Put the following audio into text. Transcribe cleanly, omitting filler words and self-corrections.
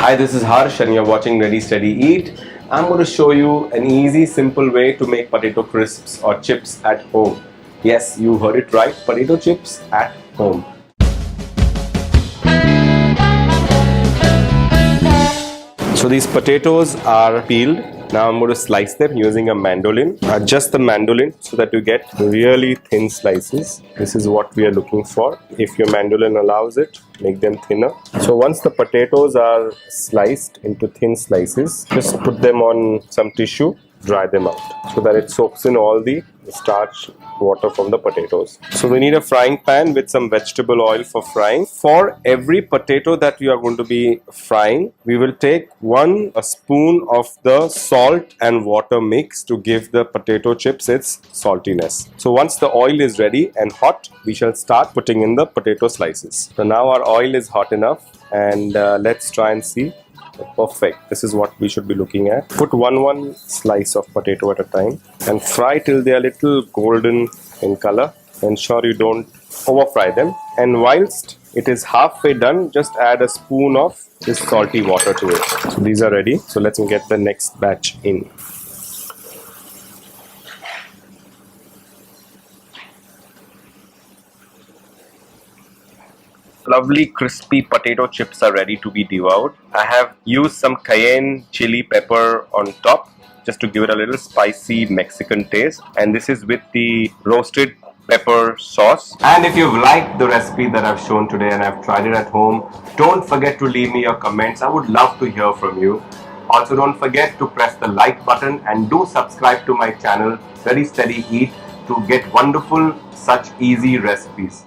Hi, this is Harsh and you're watching Ready Steady Eat. I'm going to show you an easy, simple way to make potato crisps or chips at home. Yes, you heard it right, potato chips at home. So these potatoes are peeled. Now I'm going to slice them using a mandolin. Adjust the mandolin so that you get really thin slices. This is what we are looking for. If your mandolin allows it, make them thinner. So once the potatoes are sliced into thin slices, just put them on some tissue, dry them out so that it soaks in all the starch water from the potatoes. So we need a frying pan with some vegetable oil for frying. For every potato that you are going to be frying, we will take a spoon of the salt and water mix to give the potato chips its saltiness. So once the oil is ready and hot, we shall start putting in the potato slices. So now our oil is hot enough, and let's try and see. Perfect. This is what we should be looking at. Put one slice of potato at a time and fry till they are little golden in color. Ensure you don't over fry them, and whilst it is halfway done, just add a spoon of this salty water to it. So these are ready. So let's get the next batch in. Lovely crispy potato chips are ready to be devoured. I have used some cayenne chili pepper on top just to give it a little spicy Mexican taste, and this is with the roasted pepper sauce. And if you've liked the recipe that I've shown today and I've tried it at home, don't forget to leave me your comments. I would love to hear from you. Also, don't forget to press the like button and do subscribe to my channel Ready Steady Eat to get wonderful such easy recipes.